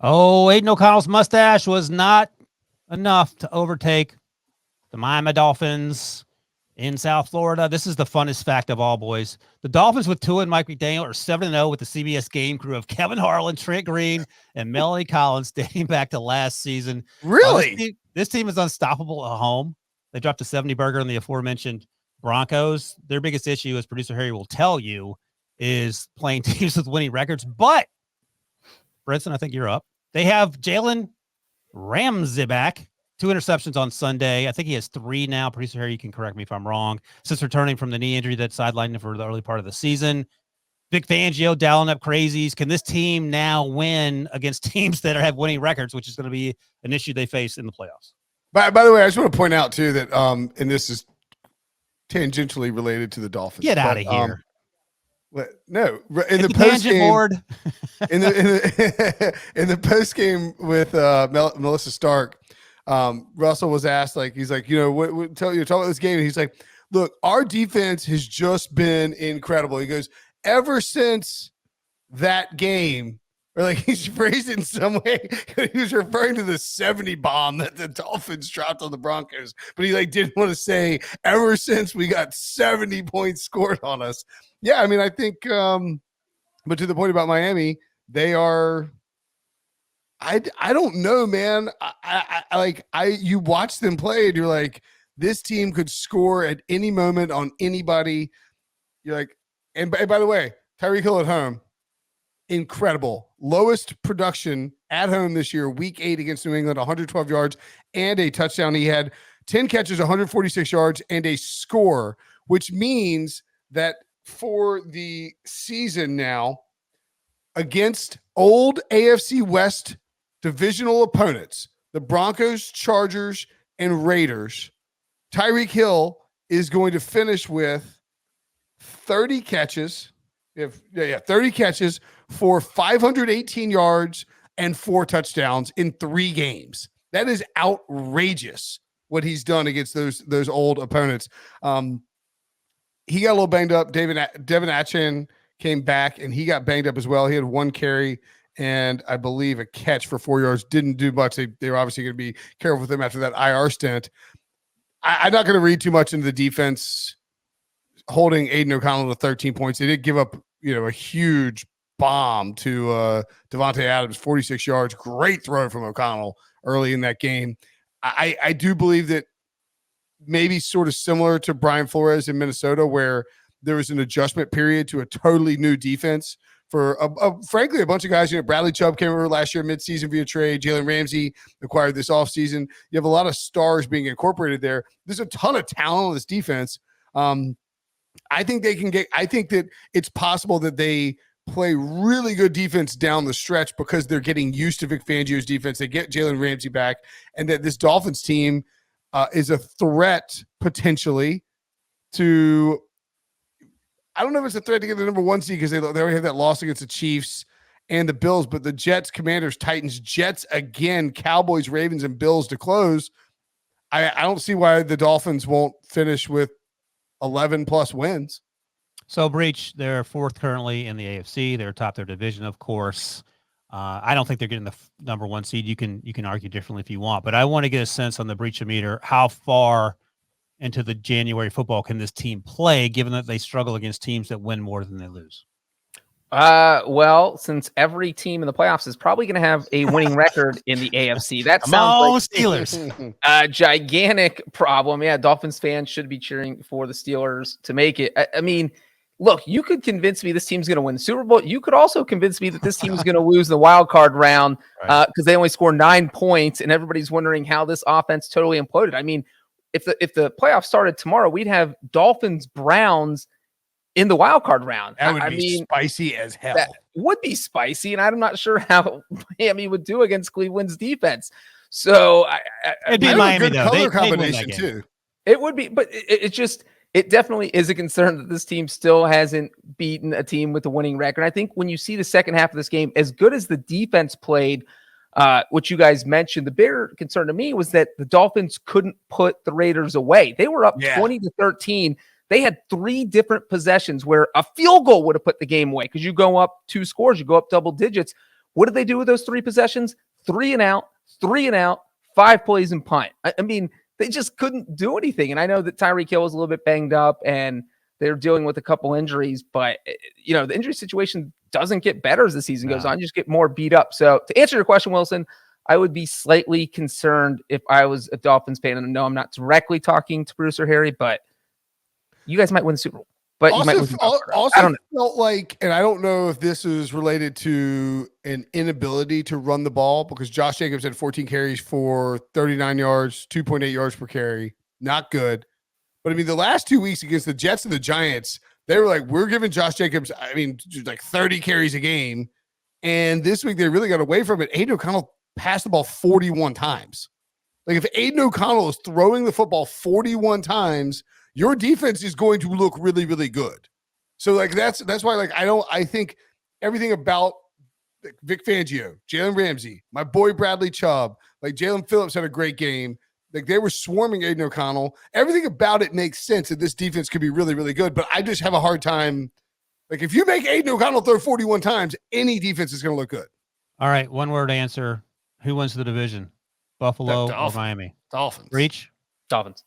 Oh, Aiden O'Connell's mustache was not enough to overtake the Miami Dolphins in South Florida. This is the funnest fact of all, boys. The Dolphins with Tua and Mike McDaniel are 7-0 with the CBS game crew of Kevin Harlan, Trent Green, and Melanie Collins dating back to last season. Really? This team is unstoppable at home. They dropped a 70 burger on the aforementioned Broncos. Their biggest issue, as producer Harry will tell you, is playing teams with winning records. But, Brinson, I think you're up. They have Jalen Ramsey back. 2 interceptions on Sunday. I think he has 3 now. Producer Harry, you can correct me if I'm wrong. Since returning from the knee injury that sidelined him for the early part of the season. Vic Fangio dialing up crazies. Can this team now win against teams that have winning records, which is going to be an issue they face in the playoffs? By the way, I just want to point out too that and this is tangentially related to the Dolphins. Get out of here. No, in the post game, in the post game with Melissa Stark, Russell was asked, like, he's like, talk about this game, and he's like, look, our defense has just been incredible. He goes, ever since that game, or like he's phrased it in some way, he was referring to the 70 bomb that the Dolphins dropped on the Broncos, but he like didn't want to say ever since we got 70 points scored on us. Yeah, I mean, I think, but to the point about Miami, they are. I don't know, man. You watch them play, and you're like, this team could score at any moment on anybody. You're like, and by the way, Tyreek Hill at home, incredible. Lowest production at home this year, week 8 against New England, 112 yards and a touchdown. He had 10 catches, 146 yards, and a score, which means that for the season now, against old AFC West divisional opponents, the Broncos, Chargers, and Raiders, Tyreek Hill is going to finish with 30 catches. 30 catches for 518 yards and 4 touchdowns in 3 games. That is outrageous what he's done against those old opponents. He got a little banged up. Devin Atchin came back, and he got banged up as well. He had 1 carry and I believe a catch for 4 yards. Didn't do much. They were obviously going to be careful with him after that IR stint. I'm not going to read too much into the defense holding Aiden O'Connell to 13 points. They did give up, a huge bomb to Devontae Adams, 46 yards. Great throw from O'Connell early in that game. I do believe that maybe sort of similar to Brian Flores in Minnesota, where there was an adjustment period to a totally new defense for, frankly, a bunch of guys. Bradley Chubb came over last year midseason via trade. Jalen Ramsey acquired this offseason. You have a lot of stars being incorporated there. There's a ton of talent on this defense. I think that it's possible that they play really good defense down the stretch because they're getting used to Vic Fangio's defense. They get Jalen Ramsey back, and that this Dolphins team is a threat potentially to, I don't know if it's a threat to get the number 1 seed because they already have that loss against the Chiefs and the Bills, but the Jets, Commanders, Titans, Jets again, Cowboys, Ravens, and Bills to close. I don't see why the Dolphins won't finish with 11 plus wins. So Breach, they're 4th currently in the AFC. They're top their division, of course. I don't think they're getting the number 1 seed. You can argue differently if you want, but I want to get a sense on the Breach-o-meter. How far into the January football can this team play, given that they struggle against teams that win more than they lose? Well, since every team in the playoffs is probably going to have a winning record in the AFC, that sounds like Steelers. A gigantic problem. Yeah, Dolphins fans should be cheering for the Steelers to make it. I mean, look, you could convince me this team's going to win the Super Bowl. You could also convince me that this team is going to lose the wild card round because they only score 9 points, and everybody's wondering how this offense totally imploded. I mean, if the playoffs started tomorrow, we'd have Dolphins Browns in the wild card round. That would be spicy as hell. That would be spicy, and I'm not sure how Miami would do against Cleveland's defense. So it'd be Miami, good color combination too. It would be, but it definitely is a concern that this team still hasn't beaten a team with a winning record. I think when you see the second half of this game, as good as the defense played, which you guys mentioned, the bigger concern to me was that the Dolphins couldn't put the Raiders away. They were up 20-13. They had 3 different possessions where a field goal would have put the game away because you go up 2 scores, you go up double digits. What did they do with those 3 possessions? 3 and out, 5 plays and punt. I mean, they just couldn't do anything. And I know that Tyreek Hill was a little bit banged up and they're dealing with a couple injuries, but the injury situation doesn't get better as the season goes on. You just get more beat up. So to answer your question, Wilson, I would be slightly concerned if I was a Dolphins fan. And no, I'm not directly talking to Bruce or Harry, but you guys might win the Super Bowl. But you might win also I don't know. Felt like, and I don't know if this is related to an inability to run the ball, because Josh Jacobs had 14 carries for 39 yards, 2.8 yards per carry. Not good. But I mean, the last 2 weeks against the Jets and the Giants, they were like, we're giving Josh Jacobs, like 30 carries a game. And this week they really got away from it. Aiden O'Connell passed the ball 41 times. Like, if Aiden O'Connell is throwing the football 41 times, your defense is going to look really, really good. So like, that's why, like, I think everything about Vic Fangio, Jalen Ramsey, my boy Bradley Chubb, like Jalen Phillips had a great game. Like, they were swarming Aiden O'Connell. Everything about it makes sense that this defense could be really, really good. But I just have a hard time. Like, if you make Aiden O'Connell throw 41 times, any defense is going to look good. All right. One word answer. Who wins the division? Buffalo or Miami? Dolphins. Reach? Dolphins.